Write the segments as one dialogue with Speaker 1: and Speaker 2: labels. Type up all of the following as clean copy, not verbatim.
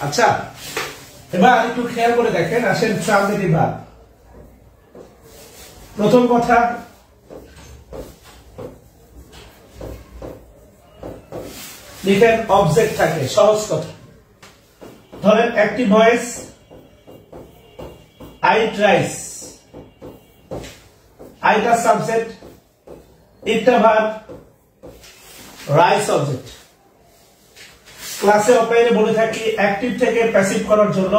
Speaker 1: আচ্ছা, এবার একটু খেয়াল করে দেখেন, আসেন ট্রানজিটিভ ভার্ব। প্রথম কথা, লিখেন অবজেক্ট থাকে, সহজ কথা। ধরেন অ্যাক্টিভ ভয়েস, আই রাইস, আইটা সাবজেক্ট, ইটটা ভার্ব, রাইস অবজেক্ট। ক্লাসে অফলাইনে বলে থাকি অ্যাক্টিভ থেকে প্যাসিভ করার জন্য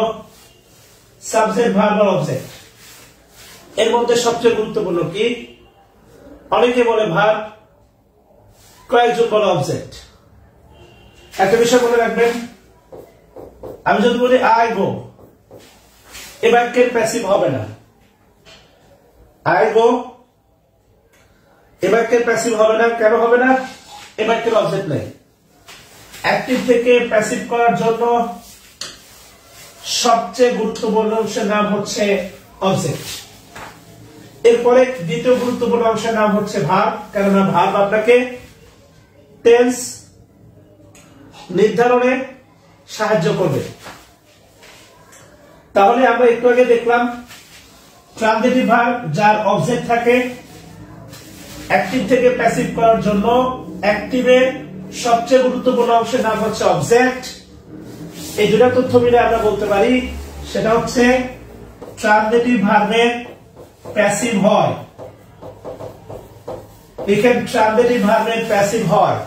Speaker 1: সাবজেক্ট, ভার্ব আর অবজেক্ট। এর মধ্যে সবচেয়ে গুরুত্বপূর্ণ কি? অনেকে বলে ভার্ব, কয়েকজন বলে অবজেক্ট। একটা বিষয় মনে রাখবেন, আমি যদি বলি আই গো, এ বাক্যের প্যাসিভ হবে না। আই গো এ বাক্যের প্যাসিভ হবে না। কেন হবে না? এ বাক্যের অবজেক্ট নাই। অ্যাক্টিভ থেকে প্যাসিভ করার জন্য সবচেয়ে গুরুত্বপূর্ণ অংশের নাম হচ্ছে অবজেক্ট। এরপরে দ্বিতীয় গুরুত্বপূর্ণ অংশের নাম হচ্ছে ভার্ব, কেননা ভার্ব আপনাকে টেন্স নির্ধারণে সাহায্য করবে। তাহলে আমরা একটু আগে দেখলাম ট্রানজিটিভ ভার্ব যার অবজেক্ট থাকে, অ্যাক্টিভ থেকে প্যাসিভ করার জন্য অ্যাক্টিভের সবচেয়ে গুরুত্বপূর্ণ অংশের নাম হচ্ছে অবজেক্ট। এই দুটা তথ্য মিলে আমরা বলতে পারি সেটা হচ্ছে ট্রানজিটিভ ভার্বের প্যাসিভ হয়। এখানে ট্রানজিটিভ ভার্বের প্যাসিভ হয়।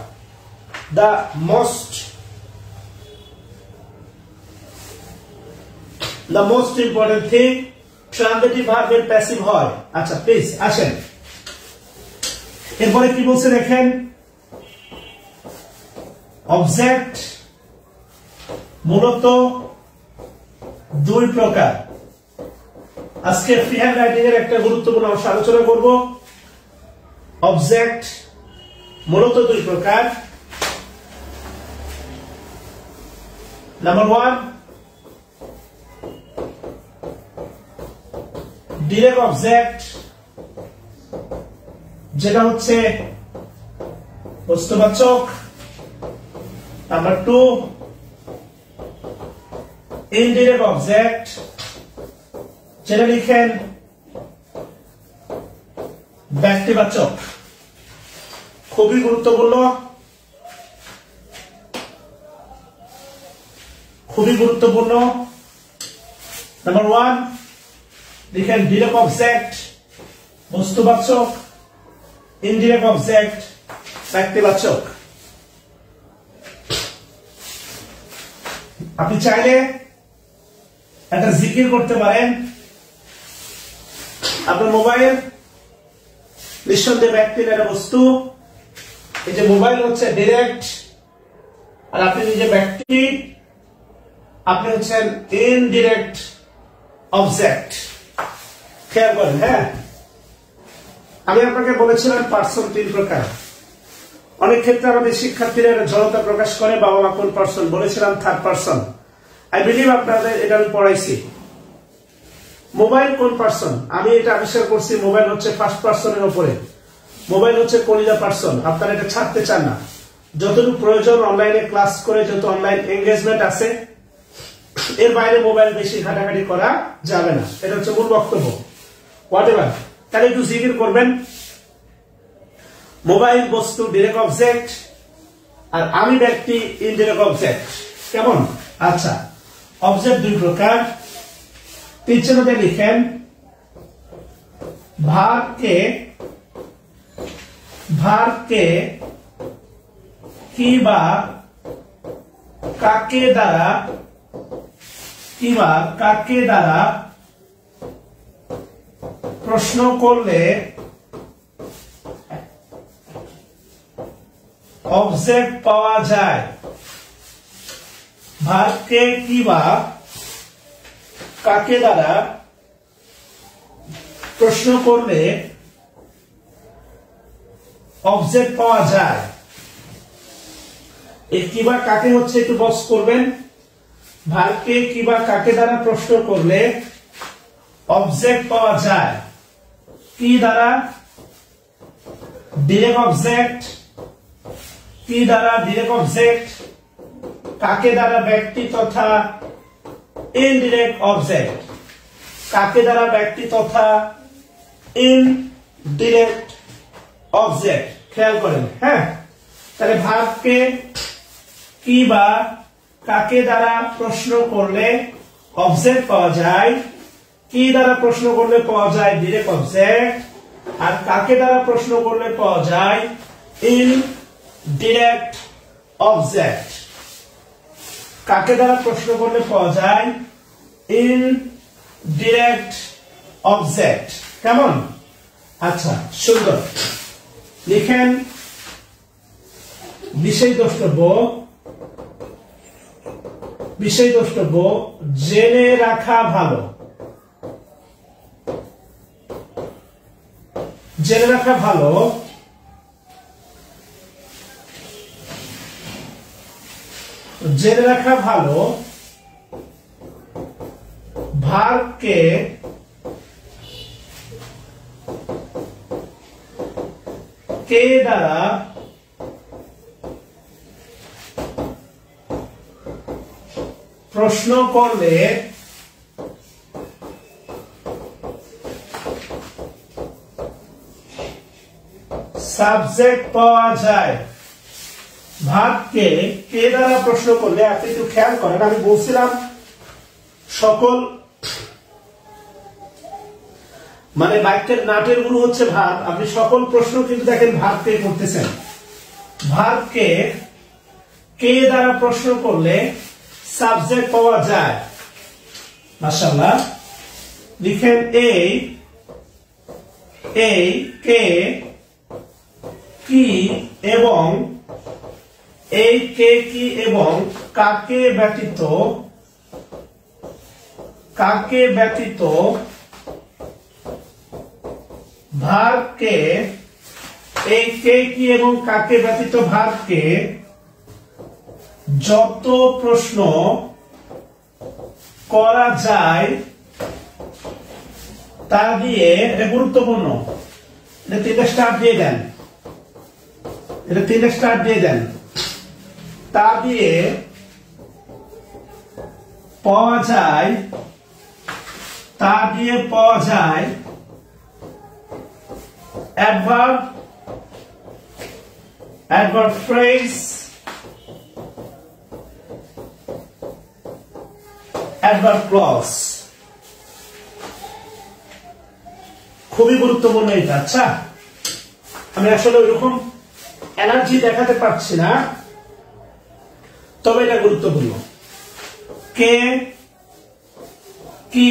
Speaker 1: The most important thing, transitive ভার্বের প্যাসিভ হয়। আচ্ছা প্লিজ আসেন, এরপরে কি বলছে দেখেন, অবজেক্ট মূলত দুই প্রকার। আজকে ফ্রি হ্যান্ড রাইটিং এর একটা গুরুত্বপূর্ণ অংশ আলোচনা করব। অবজেক্ট মূলত দুই প্রকার। নাম্বার 1, ডিরেক্ট অবজেক্ট, যেটা হচ্ছে বস্তুবাচক। নাম্বার 2, ইনডিরেক্ট অবজেক্ট, যেটা লিখেন ব্যক্তিবাচক। খুবই গুরুত্বপূর্ণ, খুবই গুরুত্বপূর্ণ। নাম্বার 1 লিখেন ডিরেক্ট অবজেক্ট বস্তুবাচক, ইনডিরেক্ট অবজেক্ট ব্যক্তিবাচক। আপনি চাইলে একটা জিকির করতে পারেন। আপনার মোবাইল নিঃসন্দেহে ব্যক্তি একটা বস্তু। এই যে মোবাইল হচ্ছে ডিরেক্ট, আর আপনি নিজে ব্যক্তি, আপনি হচ্ছেন ইনডিরেক্ট অবজেক্ট। খেয়াল করেন। হ্যাঁ, আমি আপনাকে বলেছিলাম পার্সন 3 প্রকার। অনেক ক্ষেত্রে আমাদের শিক্ষার্থীরা জড়তা প্রকাশ করে, বাবা মা কোন পার্সন, বলেছিলাম থার্ড পার্সন। আই বিলিভ আপনাদের এটা আমি পড়াইছি। মোবাইল কোন পার্সন? আমি এটা আবিষ্কার করছি, মোবাইল হচ্ছে ফার্স্ট পার্সনের উপরে। মোবাইল হচ্ছে কলিজা পার্সন। আপনারা এটা ছাড়তে চান না। যতটুকু প্রয়োজন অনলাইনে ক্লাস করে, যত অনলাইন এঙ্গেজমেন্ট আছে, এর বাইরে মোবাইল বেশি ঘাটাঘাটি করা যাবে না। এটা হচ্ছে মূল বক্তব্য। হোয়াট এভার, তাহলে একটু জিকির করবেন। মোবাইল বস্তু ডিরেক্ট অবজেক্ট, আর আমি ব্যক্তি ইনডিরেক্ট অবজেক্ট। কেমন? আচ্ছা, অবজেক্ট 2 প্রকার। পিছনে লিখেন ভার্বকে কি বা কাকে দ্বারা প্রশ্ন করলে অবজেক্ট পাওয়া যায়। ভার্বকে কি বা কাকে দ্বারা প্রশ্ন করলে অবজেক্ট পাওয়া যায়। এই কি বা কাকে হচ্ছে একটু বক্স করবেন। ভার্বকে কি বা কাকে দ্বারা প্রশ্ন করলে অবজেক্ট পাওয়া যায়। কি দ্বারা? Direct object. কি দ্বারা? Direct object. কাকে দ্বারা ব্যক্তি তথা ইনডিরেক্ট অবজেক্ট, কাকে দ্বারা ব্যক্তি তথা ইনডিরেক্ট অবজেক্ট, খেয়াল করেন। হ্যাঁ, তাহলে ভার্বকে কি বা কাকে দ্বারা প্রশ্ন করলে অবজেক্ট পাওয়া যায়, কি দ্বারা প্রশ্ন করলে পাওয়া যায় ডিরেক্ট অবজেক্ট, আর কাকে দ্বারা প্রশ্ন করলে পাওয়া যায় ইনডিরেক্ট অবজেক্ট। কাকে দ্বারা প্রশ্ন করলে পাওয়া যায় ইনডিরেক্ট অবজেক্ট। কেমন? আচ্ছা, সুন্দর। লিখেন বিষয় দ্রষ্টব্য, বিষয় দ্রষ্টব্য জেনে রাখা ভালো, জেনে রাখা ভালো, জেনে রাখা ভালো ভার্বকে কে দ্বারা প্রশ্ন করলে সাবজেক্ট পাওয়া যায়। ভার্বকে কে দ্বারা প্রশ্ন করলে, আপনি একটু খেয়াল করেন, আমি বলছিলাম সকল মানে বাক্যের নাটের গুলো হচ্ছে ভার্ব। আপনি সকল প্রশ্ন কিন্তু দেখেন ভার্বকে করতেছেন। ভার্বকে কে দ্বারা প্রশ্ন করলে সাবজেক্ট পাওয়া যায়। মাশাআল্লাহ। লিখেন এই কে কি এবং এই কে কি এবং কাকে ব্যতীত, কাকে ব্যতীত ভার্বকে, এই কে কি এবং কাকে ব্যতীত ভার্বকে যত প্রশ্ন করা যায় তা দিয়ে, এটা গুরুত্বপূর্ণ, এটা 3 স্টার দিয়ে দেন, এটা 3 স্টার দিয়ে দেন, তা দিয়ে পাওয়া যায়, তা দিয়ে পাওয়া যায় adverb, adverb phrase, adverb clause. খুবই গুরুত্বপূর্ণ এটা। আচ্ছা, আমি আসলে ওইরকম এনার্জি দেখাতে পারছি না, তবে এটা গুরুত্বপূর্ণ। কে কি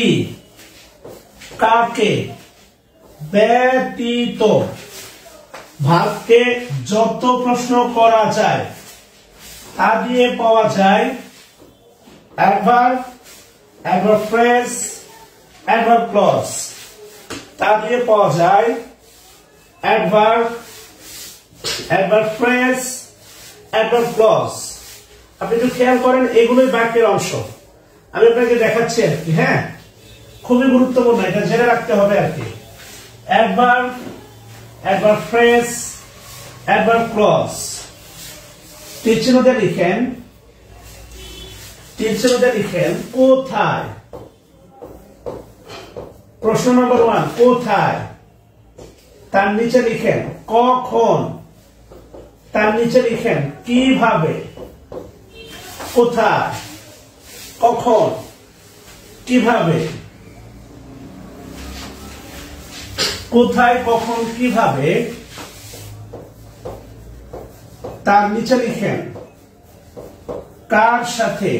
Speaker 1: কাকে ব্যতীত ভার্বকে যত প্রশ্ন করা যায় তা দিয়ে পাওয়া যায় adverb, adverb phrase, adverb clause. তা দিয়ে পাওয়া যায় adverb, adverb phrase, adverb clause. আপনি একটু খেয়াল করেন, এগুলোই বাক্যের অংশ। আমি আপনাকে দেখাচ্ছি আর কি। হ্যাঁ, খুবই গুরুত্বপূর্ণ, এটা জেনে রাখতে হবে আর কি। Adverb, adverb phrase, adverb clause. তীর চিহ্ন দিয়ে লিখেন, তীর চিহ্ন দিয়ে লিখেন কোথায়। প্রশ্ন নম্বর 1, কোথায়। তার নিচে লিখেন কখন, তার নিচে লিখেন কিভাবে। কোথায়, কখন, কিভাবে। কোথায়, কখন, কিভাবে। তার নিচে লিখেন কার সাথে,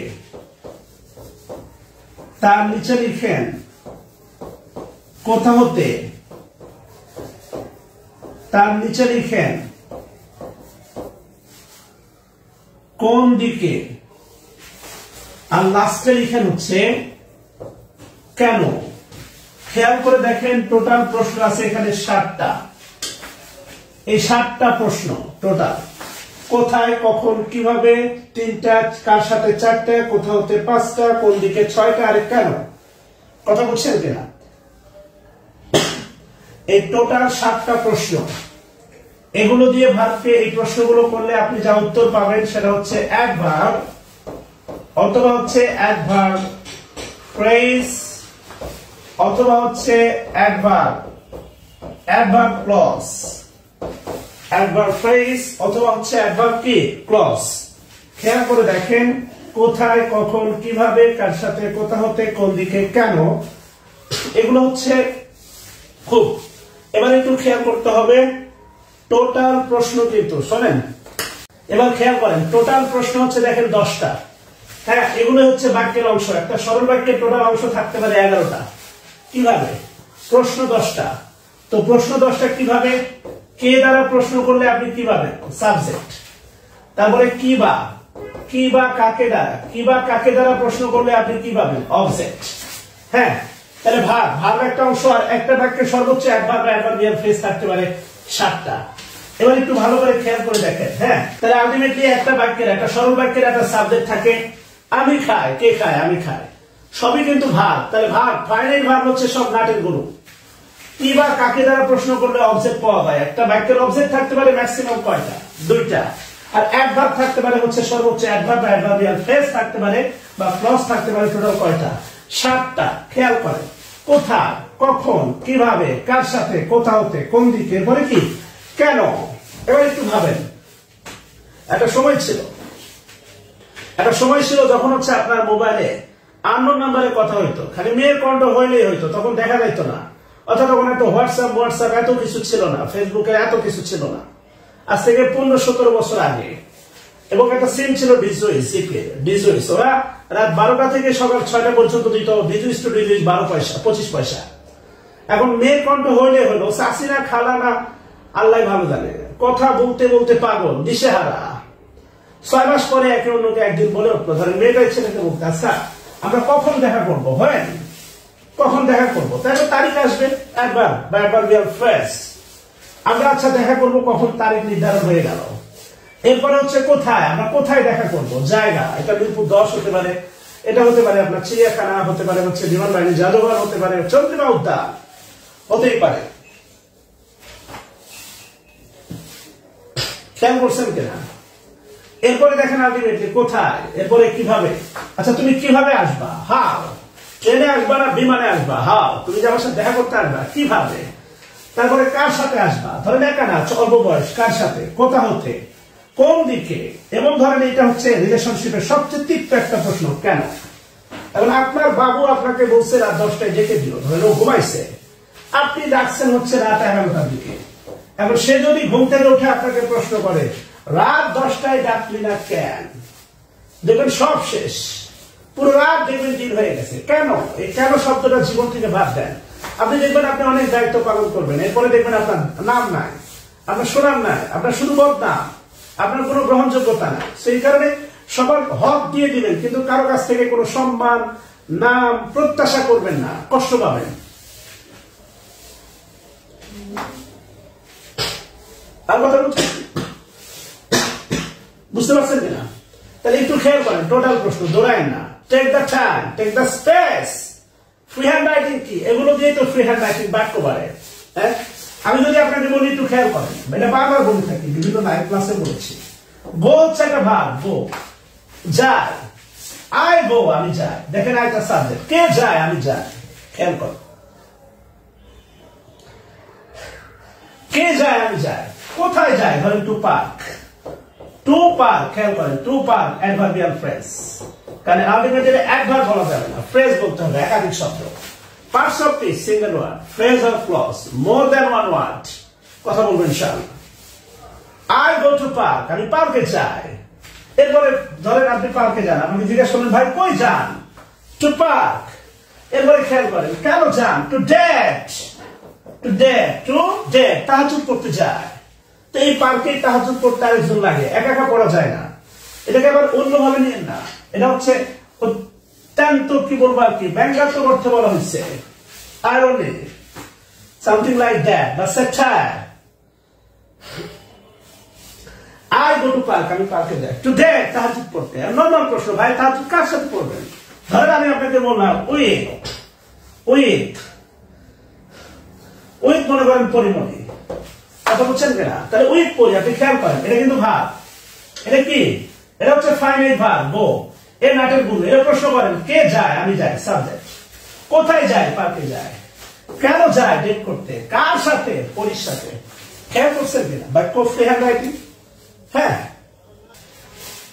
Speaker 1: তার নিচে লিখেন কোথা হতে, তার নিচে লিখেন কোন দিকে, আর লাস্টে লিখেন হচ্ছে কেন। খেয়াল করে দেখেন, টোটাল প্রশ্ন আছে এখানে 7টা। এই 7টা প্রশ্ন টোটাল। কোথায়, কখন, কিভাবে 3টা, কার সাথে 4টা, কোথা হতে 5টা, কোন দিকে 6টা, আর কেন। কথা বুঝছেন কিনা? এই টোটাল 7টা প্রশ্ন। এগুলো দিয়ে ভার্বকে, এই প্রশ্নগুলো করলে আপনি যা উত্তর পাবেন সেটা হচ্ছে অ্যাডভার্ব, অথবা হচ্ছে অ্যাডভার্ব ফ্রেজ, অথবা হচ্ছে অ্যাডভার্ব ক্লজ, অ্যাডভার্ব ফ্রেজ অথবা হচ্ছে অ্যাডভার্ব কি ক্লজ। খেয়াল করে দেখেন কোথায়, কখন, কিভাবে, কার সাথে, কোথা হতে, কোন দিকে, কেন, এগুলো হচ্ছে খুব। এবার একটু খেয়াল করতে হবে টোটাল প্রশ্ন কিন্তু শোনেন, এবার খেয়াল করেন টোটাল প্রশ্ন হচ্ছে দেখেন 10টা। হ্যাঁ, এগুলো হচ্ছে বাক্যের অংশ। একটা সরল বাক্যের টোটাল অংশ থাকতে পারে 11টা। কিভাবে? প্রশ্ন 10টা। তো প্রশ্ন 10টা কিভাবে? কে দ্বারা প্রশ্ন করলে আপনি কি পাবেন? সাবজেক্ট। তারপরে কি বা কাকে দ্বারা প্রশ্ন করলে আপনি কি পাবেন? অবজেক্ট। হ্যাঁ, তাহলে ভার্ব একটা অংশ, আর একটা বাক্যে সর্বোচ্চ অ্যাডভার্ব অ্যাডভার্বিয়াল ফ্রেজ থাকতে পারে 7টা। এবার একটু ভালো করে খেয়াল করে দেখেন। হ্যাঁ, তাহলে আলটিমেটলি একটা বাক্যের, একটা সরল বাক্যের একটা সাবজেক্ট থাকে। আমি খাই, কে খায়? আমি খাই। সবই কিন্তু ভার্ব। তাহলে ফাইনাইট ভার্ব হচ্ছে সব নাটের গরু। কি বা কাকে দ্বারা প্রশ্ন করলে অবজেক্ট পাওয়া যায়। একটা বাক্যের অবজেক্ট থাকতে পারে ম্যাক্সিমাম কয়টা? 2টা। আর অ্যাডভার্ব থাকতে পারে হচ্ছে সর্বোচ্চ অ্যাডভার্ব অ্যাডভার্বিয়াল ফ্রেজ থাকতে পারে বা ক্লজ থাকতে পারে টোটাল কয়টা? 7টা। খেয়াল করেন কোথায়, কখন, কিভাবে, কার সাথে, কোথা হতে, কোন দিকে, এরপরে কি, কেন। এবার একটু ভাবেন, একটা সময় ছিল যখন হচ্ছে আপনার মোবাইলে আননোন নাম্বারে কথা হইতো, খালি মেয়ের কণ্ঠ হইলেই হইতো, তখন দেখা যাইত না। অর্থাৎ তখন একটা হোয়াটসঅ্যাপ এত কিছু ছিল না, ফেসবুকে এত কিছু ছিল না। আজ থেকে 15-17 বছর আগে। এবং একটা সিম ছিল ডিজুইস, ওরা রাত 12টা থেকে সকাল 6টা পর্যন্ত দিত ডিজুইস টু ডিজুইস 12 পয়সা 25 পয়সা। এখন মেয়ের কণ্ঠ হইলে হলো, চাষি না খালা না আল্লাহ ভালো জানে, কথা বলতে বলতে পাগল, দিশেহারা। 6 মাস পরে একে অন্যকে একদিন বলে উঠলো, ধরেন মেয়েটাই ছেলেকে বলতে, আচ্ছা আমরা কখন দেখা করবো? হয় কখন দেখা করবো? তাই তো তারিখ আসবে, অ্যাডভার্বিয়াল ফ্রেজ। আমরা আচ্ছা দেখা করবো কখন, তারিখ নির্ধারণ হয়ে গেল। এরপরে হচ্ছে কোথায়, আমরা কোথায় দেখা করব? জায়গা, এটা মিরপুর 10 হতে পারে, এটা হতে পারে আপনার চিড়িয়াখানা, হতে পারে হচ্ছে বিমান বাহিনী জাদুঘর, হতে পারে চন্দ্রিমা উদ্যান, হতেই পারে। খেয়াল করছেন কিনা? এরপরে দেখেন আলটিমেটলি কোথায়, এরপরে কিভাবে। আচ্ছা তুমি কিভাবে আসবা? হাউ। ট্রেনে আসবা না বিমানে আসবা? হাউ। তুমি যে আমার সাথে দেখা করতে আসবা কিভাবে? তারপরে কার সাথে আসবা? ধরেন একা না, অল্প বয়স, কার সাথে, কোথা হতে, কোন দিকে। এবং ধরেন এটা হচ্ছে রিলেশনশিপের সবচেয়ে তীব্র একটা প্রশ্ন, কেন। এখন আপনার বাবু আপনাকে বলছে রাত 10টায় ডেকে দিল, ধরেন ও ঘুমাইছে, আপনি ডাকছেন হচ্ছে রাত 11টার দিকে। এখন সে যদি ঘুম থেকে উঠে আপনাকে প্রশ্ন করে রাত 10টায় ডাকলি না কেন, দেখবেন সব শেষ, পুরো রাত দেখবেন দিন হয়ে গেছে। কেন? এই কেন শব্দটা জীবন থেকে বাদ দেন। আপনি দেখবেন আপনি অনেক দায়িত্ব পালন করবেন, এরপরে দেখবেন আপনার নাম নাই, আপনার সুনাম নাই, আপনার শুধু বদনাম, আপনার কোনো গ্রহণযোগ্যতা নাই। সেই কারণে সবার হক দিয়ে দিবেন, কিন্তু কারো কাছ থেকে কোনো সম্মান, নাম প্রত্যাশা করবেন না, কষ্ট পাবেন। আর কথা বুঝতে পারছেন কিনা? তাহলে একটু খেয়াল করেন, টোটাল প্রশ্ন দৌড়ায় না। Take the time, take the space. Free hand writing কি? এগুলো দিয়ে তো ফ্রি হ্যান্ড রাইটিং বাক্য বাড়ে। হ্যাঁ, আমি যদি আপনাকে বলি একটু খেয়াল করেন, এটা বারবার বলে থাকি, বিভিন্ন লাইভ ক্লাসে বলেছি। গো হচ্ছে একটা ভার্ব, গো, যায়। আই গো, আমি যাই। দেখেন একটা সাবজেক্ট, কে যায়? আমি যাই। খেয়াল করেন, কে যায়? আমি যাই। কোথায় যায়? ধরেন টু পার্ক, টু পার্ক। খেয়াল করেন, টু পার্ক অ্যাডভার্বিয়াল ফ্রেজ, কারণ আলটিমেটলি অ্যাডভার্ব বলা যাবে না, ফ্রেজ বলতে হবে, একাধিক শব্দ। Parts of speech single word, phrase or clause more than one word. কথা বলবেন ইনশাআল্লাহ। আই গো টু পার্ক, আমি পার্কে যাই। এরপরে ধরেন আপনি পার্কে যান, আপনি জিজ্ঞেস করলেন ভাই কই যান? To park. এরপরে খেয়াল করেন কেন যান? To date, to date, to date, তাহাজ্জুদ পড়তে যায়। তো এই পার্কে তাহাজ্জুদ পড়তে আরেকজন লাগে, একা একা পড়া যায় না। এটাকে আবার অন্যভাবে নিয়েন না, এটা হচ্ছে অত্যন্ত কি বলবো আর কি ব্যঙ্গাত্মক অর্থে বলা হয়েছে, আইরনি, সামথিং লাইক দ্যাট বা satire. I go to park, আমি পার্কে যাই। টু ডেট, তাহাজ্জুদ পড়তে। নরমাল প্রশ্ন, ভাই তাহাজ্জুদ কার সাথে পড়বেন? ধরেন আমি আপনাকে বললাম উইথ, উইথ, উইথ মনে করেন পরিমণি, কথা বুঝছেন কিনা? তাহলে উইথ পড়ি, আপনি খেয়াল করেন এটা কিন্তু ভার্ব। এটা কি? এটা হচ্ছে ফাইনাইট ভার্ব, গো। এ নাটের গুরু। এর প্রশ্ন করেন কে যায়, আমি যাই, সাবজেক্ট। কোথায় যায়, পার্কে যায়। কেন যায়, ডেট করতে। কার সাথে, পরির সাথে। খেয়াল করছেন কিনা বাক্য ফ্রি হ্যান্ড রাইটিং? হ্যাঁ,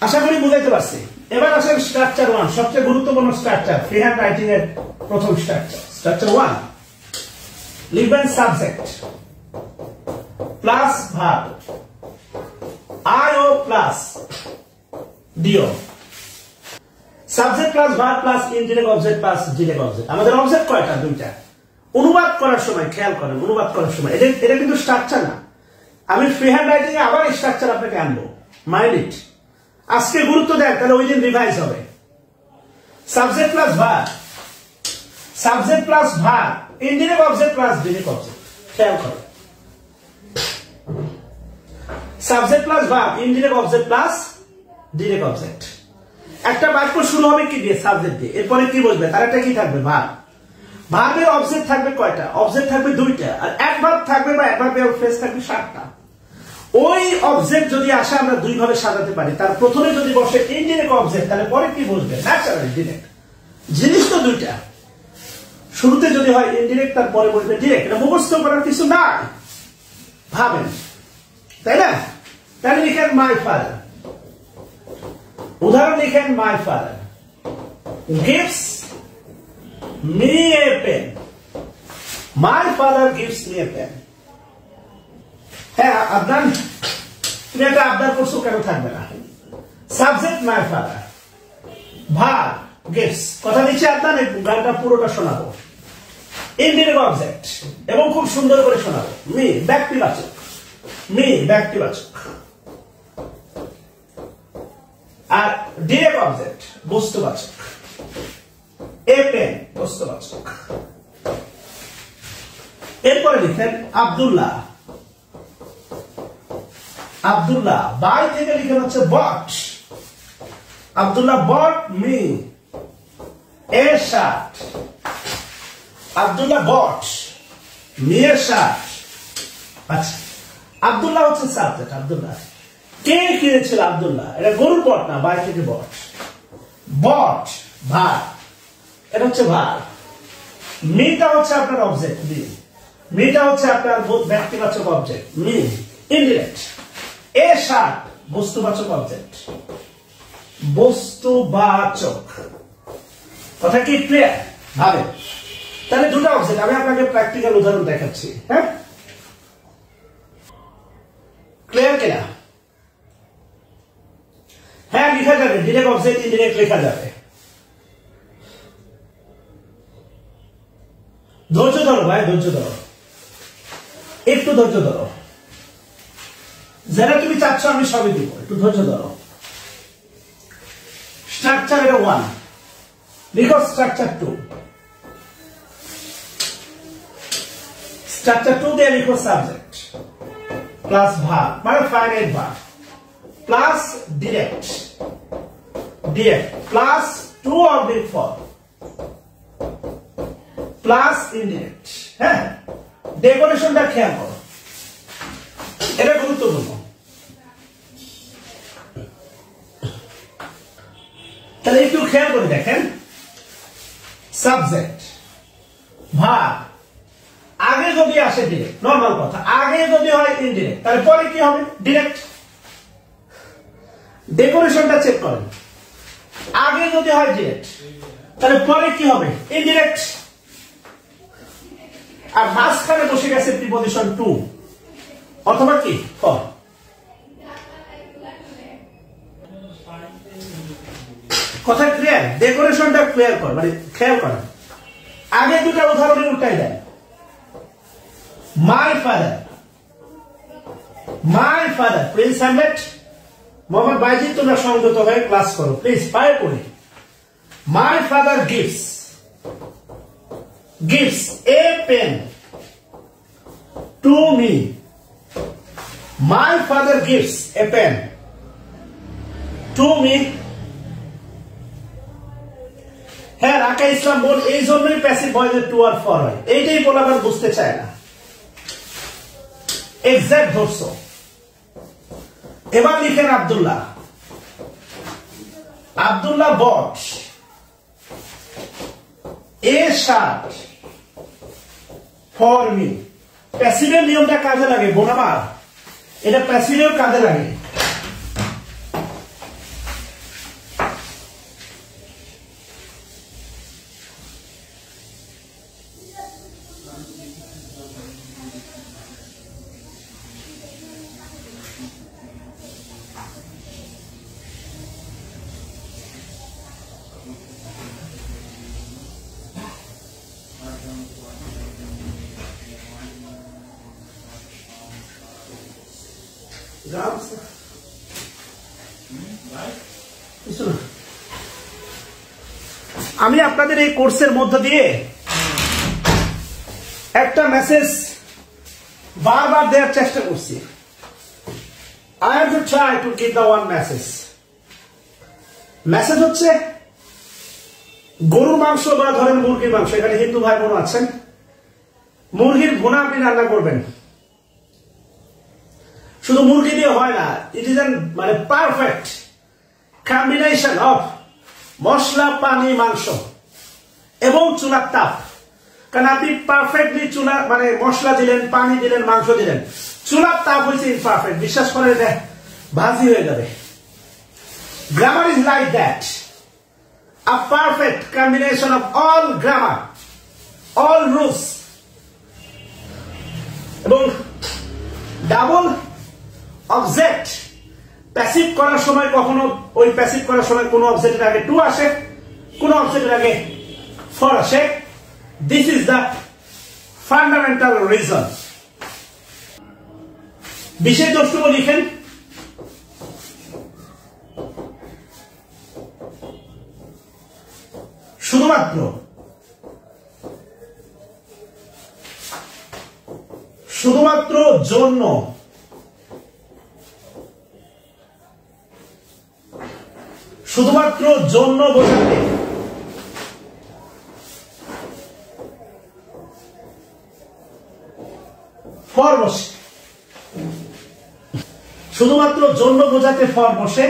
Speaker 1: আশা করি বুঝাইতে পারছি। এবার আসেন স্ট্রাকচার 1, সবচেয়ে গুরুত্বপূর্ণ স্ট্রাকচার ফ্রি হ্যান্ড রাইটিং এর প্রথম স্ট্রাকচার। স্ট্রাকচার 1 লিখবেন subject plus verb, IO plus DO. Subject plus verb plus indirect object plus direct object. আমাদের অবজেক্ট কয়টা? দুইটা। অনুবাদ করার সময় খেয়াল করেন, অনুবাদ করার সময় এটা কিন্তু স্ট্রাকচার না। আমি ফ্রি হ্যান্ড রাইটিং এ আবার স্ট্রাকচার আপনাকে আনবো, মাইন্ড ইট। আজকে গুরুত্ব দেয়, তাহলে ওই দিন রিভাইজ হবে। Subject plus verb, subject plus verb, indirect object plus direct object. খেয়াল করেন, subject plus verb, indirect object plus direct object. একটা বাক্য শুরু হবে কি দিয়ে? সাবজেক্ট দিয়ে। এরপরে কি বলবে? তার একটা কি থাকবে? ভার্ব। ভার্বের অবজেক্ট থাকবে কয়টা? অবজেক্ট থাকবে দুইটা, আর অ্যাডভার্ব থাকবে বা অ্যাডভার্বিয়াল ফ্রেজ থাকবে 7টা। ওই অবজেক্ট যদি আসে আমরা দুই ভাবে সাজাতে পারি। তার প্রথমে যদি বসে ইনডিরেক্ট অবজেক্ট, তাহলে পরে কি বসবে? Naturally direct. জিনিস তো দুইটা, শুরুতে যদি হয় ইনডিরেক্ট, তারপরে বসবে ডিরেক্ট। এটা মুখস্থ করার কিছু নাই, ভাবেন, তাই না? তাহলে লিখেন মাই ফাদার। উদাহরণ লিখেন my father gives me a pen. My father gives me a pen. হ্যাঁ, আপনার তুমি একটা আবদার করছো, কেন থাকবে না? Subject my father, verb gives. কথা দিচ্ছি আপনার গানটা পুরোটা শোনাবো। ইনডিরেক্ট অবজেক্ট এবং খুব সুন্দর করে শোনাবো। মি ব্যক্তিবাচক, মি ব্যক্তিবাচক, আর ডিরেক্ট অবজেক্ট বস্তুবাচক। এ পেন বস্তুবাচক। এরপরে লিখেন আব্দুল্লাহ। আব্দুল্লাহ বাই থেকে লিখেন হচ্ছে bought. Abdullah bought me a shirt. Abdullah bought me a shirt. আচ্ছা, আব্দুল্লাহ হচ্ছে সাবজেক্ট। আব্দুল্লাহ কে কিনেছিল? আব্দুল্লাহ। এটা গরুর বট না, বাই থেকে বট। বট ভার্ব, এটা হচ্ছে ভার্ব। মিটা হচ্ছে আপনার অবজেক্ট। মিটা হচ্ছে আপনার ব্যক্তিবাচক object. Me indirect. A shirt বস্তুবাচক অবজেক্ট, বস্তুবাচক। কথা কি ক্লিয়ার? ভাবে। তাহলে দুটো অবজেক্ট। আমি আপনাকে প্র্যাকটিক্যাল উদাহরণ দেখাচ্ছি। হ্যাঁ, ক্লিয়ার কিনা? হ্যাঁ, লেখা যাবে। ডিরেক্ট অবজেক্ট ইনডিরেক্ট লেখা যাবে। ধৈর্য ধরো ভাই, ধৈর্য ধরো, একটু ধৈর্য ধরো। যারা তুমি চাচ্ছ আমি সবই দিব, একটু ধৈর্য ধরো। স্ট্রাকচার এটা 1 লিখো। স্ট্রাকচার 2, স্ট্রাকচার 2 দিয়ে লিখো সাবজেক্ট প্লাস ভার্ব, মানে finite verb plus direct, direct plus to object form plus indirect. হ্যাঁ, ডেকোরেশনটা খেয়াল করো, এটা গুরুত্বপূর্ণ। তাহলে একটু খেয়াল করে দেখেন, সাবজেক্ট ভার্ব আগে যদি আসে ডিরেক্ট, নর্মাল কথা। আগে যদি হয় ইনডিরেক্ট, তাহলে পরে কি হবে? ডিরেক্ট। ডেকোরেশনটা চেক করেন। আগে যদি হয় ডিরেক্ট, তাহলে পরে কি হবে? ইনডিরেক্ট। আর মাঝখানে বসে গেছে প্রিপজিশন টু অথবা কি ফর। কথা ক্লিয়ার? ডেকোরেশনটা ক্লিয়ার কর, মানে খেয়াল করেন। আগে দুটা উদাহরণে উল্টাই দেন। My father, my father prince Hamlet. Mohammad Bayezid, তোমরা সংযত হয়ে ক্লাস করো প্লিজ, পায়ে পড়ি। My father gives, gives a pen to me. My father gives a pen to me. হ্যাঁ, রাকা ইসলাম বল এই জন্যই প্যাসিভ ভয়েসে টু আর ফর হয়। এইটাই বলাবার বুঝতে চায় না। এক্সাক্ট ধরছো। এবার লিখেন আব্দুল্লাহ। আব্দুল্লাহ বট এ শার্ট ফর মি। প্যাসিভের নিয়মটা কাজে লাগে বোনামার, এটা প্যাসিভের কাজে লাগে। আমি আপনাদের এই কোর্সের মধ্য দিয়ে একটা মেসেজ বারবার দেওয়ার চেষ্টা করছি। I have to try to give the one message. Message হচ্ছে গরুর মাংস বা ধরেন মুরগির মাংস, এখানে হিন্দু ভাই বোন আছেন, মুরগির ভুনা আপনি রান্না করবেন। শুধু মুরগি দিয়ে হয় না, ইট ইজ মানে পারফেক্ট কম্বিনেশন অফ মশলা, পানি, মাংস এবং চুলার তাপ। কারণ আপনি পারফেক্টলি চুলা মানে মশলা দিলেন, পানি দিলেন, মাংস দিলেন, চুলার তাপ হয়েছে ইনপারফেক্ট, বিশ্বাস করেন এটা ভাজি হয়ে যাবে। Grammar is like that, a perfect combination of all grammar, all rules, এবং ডাবল অবজেক্ট। প্যাসিভ করার সময় কখনো ওই প্যাসিভ করার সময় কোন অবজেক্টের আগে টু আসে, কোন অবজেক্টের আগে ফর আসে। This is the fundamental reason. বিশেষ দ্রষ্টব্য লিখেন, শুধুমাত্র জন্য, শুধুমাত্র জন্য বোঝাতে ফর বসে, শুধুমাত্র জন্য বোঝাতে ফর বসে।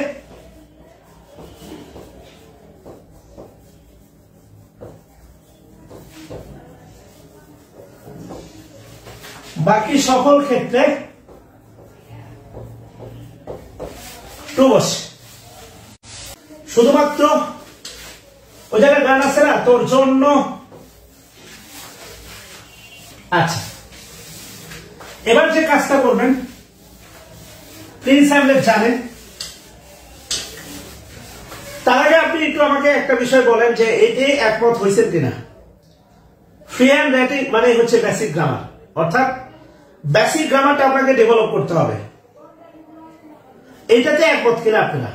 Speaker 1: বাকি সকল ক্ষেত্রে টু বসে। শুধুমাত্র ওই জায়গায় গান আছে না, তোর জন্য। আচ্ছা, এবার যে কাজটা করবেন, প্রিন্স হ্যামলেট জানেন, তার আগে আপনি একটু আমাকে একটা বিষয় বলেন যে এটি একমত হয়েছেন কিনা। ফ্রি হ্যান্ড রাইটিং মানে হচ্ছে বেসিক গ্রামার, অর্থাৎ বেসিক গ্রামারটা আপনাকে ডেভেলপ করতে হবে। এইটাতে একমত কিনা আপনারা?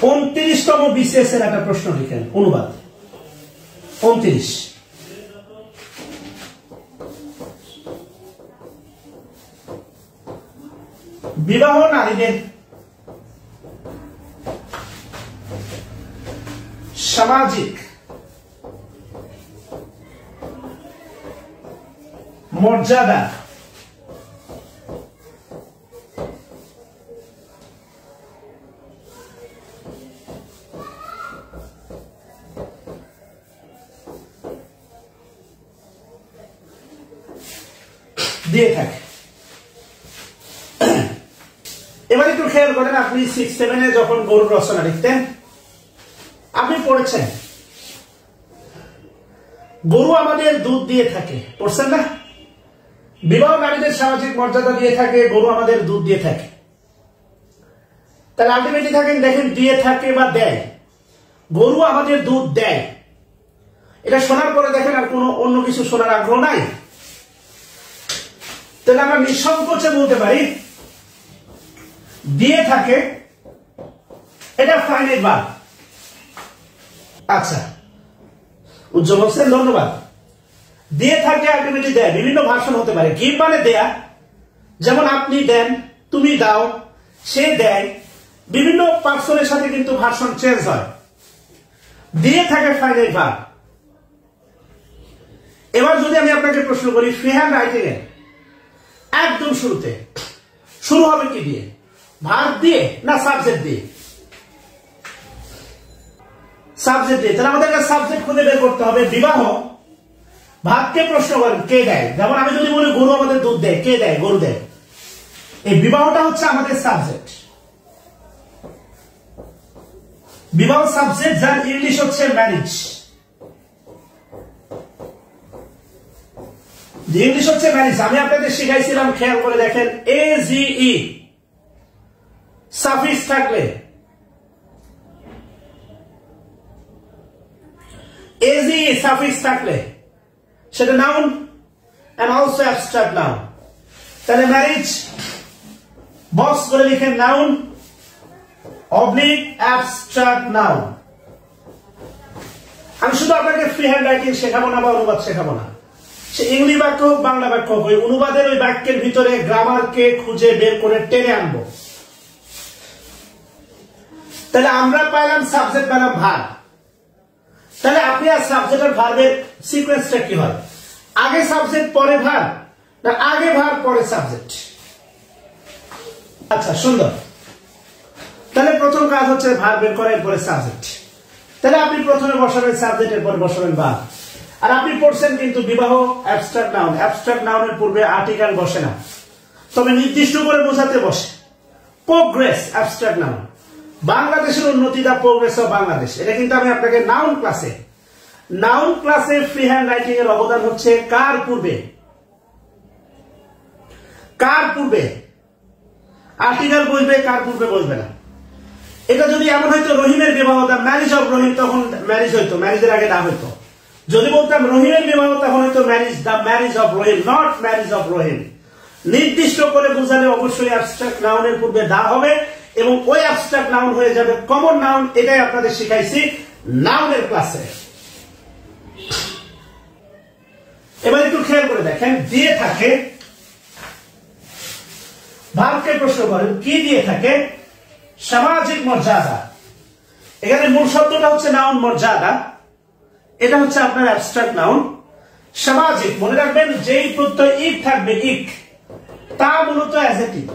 Speaker 1: 29তম বিসিএস এর একটা প্রশ্ন লিখেন, অনুবাদ 29। বিবাহ নারীদের সামাজিক মর্যাদা দিয়ে থাকে। এবার একটু খেয়াল করেন, আপনি 6-7 যখন গরুর রচনা লিখতেন, আপনি পড়েছেন গরু আমাদের দুধ দিয়ে থাকে, পড়ছেন না? বিবাহ নারীদের সামাজিক মর্যাদা দিয়ে থাকে, গরু আমাদের দুধ দিয়ে থাকে। তাহলে আলটিমেটলি থাকেন, দেখেন দিয়ে থাকে বা দেয়, গরু আমাদের দুধ দেয়। এটা শোনার পরে দেখেন আর কোনো অন্য কিছু শোনার আগ্রহ নাই। তাহলে আমরা নিঃসংকোচে বলতে পারি দিয়ে থাকে, এটা ফাইনাইট ভার্ব। আচ্ছা, উজ্জ্বল হোসেন ধন্যবাদ। দিয়ে থাকে আলটিমেটলি দেয়, বিভিন্ন ভার্সন হতে পারে। গিভ মানে দেয়া, যেমন আপনি দেন, তুমি দাও, সে দেয়, বিভিন্ন পার্সনের সাথে কিন্তু ভার্সন চেঞ্জ হয়। দিয়ে থাকে ফাইনাইট ভার্ব। এবার যদি আমি আপনাকে প্রশ্ন করি, ফ্রি হ্যান্ড রাইটিং এর একদম শুরুতে শুরু হবে কি দিয়ে? ভার্ব দিয়ে না সাবজেক্ট দিয়ে? সাবজেক্ট দিয়ে, তাহলে আমাদের কাছে সাবজেক্ট খুঁজে বের করতে হবে। বিবাহ ভাগকে প্রশ্ন করেন কে দেয়, যেমন আমি যদি বলি গরু আমাদের দুধ দেয়, কে দেয়? গরু দেয়। এই বিবাহটা হচ্ছে আমাদের সাবজেক্ট। বিবাহ সাবজেক্ট, যার ইংলিশ হচ্ছে ম্যারেজ। ইংলিশ হচ্ছে ম্যারেজ। আমি আপনাদের শিখাইছিলাম, খেয়াল করে দেখেন, AGE সাফিক্স থাকলে, AGE সাফিক্স থাকলে সেটা noun and also abstract noun। তাহলে ম্যারেজ বক্স করে লিখেন নাউন অবলিক অ্যাবস্ট্রাক্ট নাউন। আমি শুধু আপনাকে ফ্রি হ্যান্ড রাইটিং শেখাবো না বা অনুবাদ শেখাবো না, সে ইংলিশ বাক্য হোক বাংলা বাক্য হোক, ওই অনুবাদের ওই বাক্যের ভিতরে গ্রামারকে খুঁজে বের করে টেনে আনবো। তাহলে আমরা পাইলাম সাবজেক্ট, পেলাম ভার্ব। তাহলে আপনি আর সাবজেক্ট আর ভার্বের সিকোয়েন্সটা কি হয়? আগে সাবজেক্ট পরে ভার্ব, না আগে ভার্ব পরে সাবজেক্ট? আচ্ছা, সুন্দর। তাহলে প্রথম কাজ হচ্ছে ভার্ব বের করা, এরপরে সাবজেক্ট। তাহলে আপনি প্রথমে বসাবেন সাবজেক্ট, এরপরে বসাবেন ভার্ব। আর আপনি পড়ছেন কিন্তু বিবাহ অ্যাবস্ট্রাক্ট নাউন। অ্যাবস্ট্রাক্ট নাউনের পূর্বে আর্টিকেল বসে না, তবে নির্দিষ্ট করে বোঝাতে বসে। Progress abstract noun. বাংলাদেশের উন্নতি, দা প্রোগ্রেস অফ বাংলাদেশ, এটা কিন্তু আমি আপনাকে নাউন ক্লাসে ফ্রি হ্যান্ড রাইটিং এর অবদান হচ্ছে কার পূর্বে? কার পূর্বে আর্টিকেল বসবে, কার পূর্বে বসবে না। এটা যদি এমন হয়তো রহিমের বিবাহ, দা ম্যারেজ অফ রহিম, তখন ম্যারেজ হইতো, ম্যারেজের আগে না হইতো। যদি বলতাম রহিমের বিবাহ, তখন হয়তো marriage, the marriage of Rahim, not marriage of Rahim. নির্দিষ্ট করে বোঝালে অবশ্যই অ্যাবস্ট্রাক্ট নাউনের পূর্বে দা হবে এবং ওই অ্যাবস্ট্রাক্ট নাউন হয়ে যাবে কমন নাউন। এটাই আপনাদের শিখাইছি নাউনের ক্লাসে। এবার একটু খেয়াল করে দেখেন, দিয়ে থাকে, ভার্বকে প্রশ্ন করেন কি দিয়ে থাকে? সামাজিক মর্যাদা। এখানে মূল শব্দটা হচ্ছে নাউন মর্যাদা, এটা হচ্ছে আপনার অ্যাবস্ট্রাক্ট নাউন। সামাজিক, মনে রাখবেন যেই প্রত্যয় ইক থাকবে, ইক, তা মূলত অ্যাডজেক্টিভ।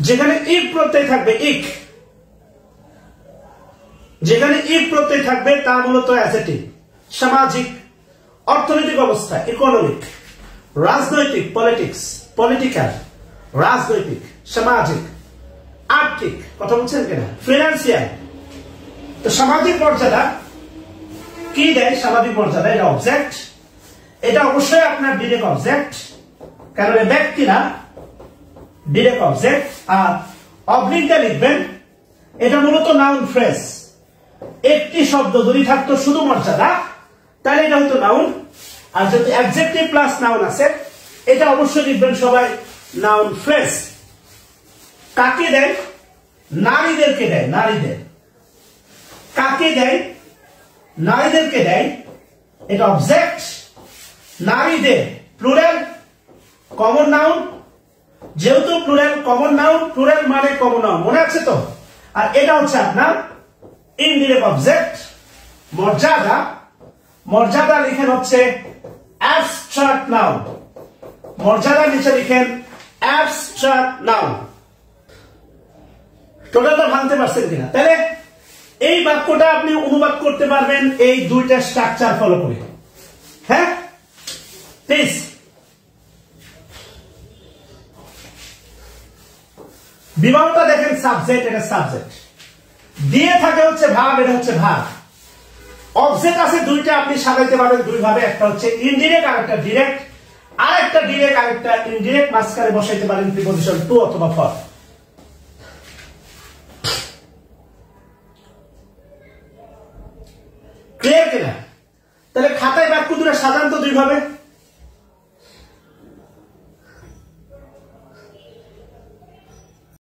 Speaker 1: যেখানে ইক প্রত্যয় থাকবে, ইক, যেখানে ইক প্রত্যয় থাকবে তা মূলত অ্যাডজেক্টিভ। সামাজিক, অর্থনৈতিক অবস্থা, ইকোনমিক। রাজনৈতিক, পলিটিক্স, পলিটিক্যাল, রাজনৈতিক। সামাজিক, আর্থিক, কথা বলছেন কিনা, ফিনান্সিয়াল। তো সামাজিক মর্যাদা কি দেয়? সামাজিক মর্যাদা এটা অবজেক্ট, এটা অবশ্যই আপনার ডিরেক্ট অবজেক্ট, কারণ ব্যক্তি না, ডিরেক্ট অবজেক্ট। আর অবলিকটা লিখবেন, এটা মূলত নাউন ফ্রেজ। একটি শব্দ যদি থাকতো শুধু মর্যাদা, তাহলে এটা হতো নাউন। আর যদি অ্যাডজেক্টিভ প্লাস নাউন আছে, এটা অবশ্যই লিখবেন সবাই নাউন ফ্রেজ। কাকে দেয়? নারীদেরকে দেয়, নারীদের। কাকে দেয়? নারীদেরকে দেয়, এটা অবজেক্ট। নারীদের, প্লুরাল, কমন নাউন। যেহেতু প্লুরাল, কমন নাউন, প্লুরাল মানে কমন নাউন, মনে আছে তো? আর এটা হচ্ছে আপনার ইনডিরেক্ট অবজেক্ট। মর্যাদা, মর্যাদা লিখেন হচ্ছে অ্যাবস্ট্রাক্ট নাউন। মর্যাদা নিচে লিখেন অ্যাবস্ট্রাক্ট নাউন। টোটালটা ভাঙতে পারছেন কিনা? তাহলে এই বাক্যটা আপনি অনুবাদ করতে পারবেন এই দুইটা স্ট্রাকচার ফলো করে। হ্যাঁ প্লিজ। বিবাহটা দেখেন সাবজেক্ট, এটা সাবজেক্ট। দিয়ে থাকে হচ্ছে ভার্ব, এটা হচ্ছে ভার্ব। অবজেক্ট আছে দুইটা, আপনি সাজাইতে পারবেন দুই ভাবে, একটা হচ্ছে ইনডিরেক্ট আর একটা ডিরেক্ট। আরেকটা ডিরেক্ট আরেকটা ইনডিরেক্ট, মাঝখানে বসাইতে পারেন প্রিপজিশন টু অথবা ফর। ক্লিয়ার কিনা? তাহলে খাতায় বাক্য দুটো সাজান তো দুই ভাবে।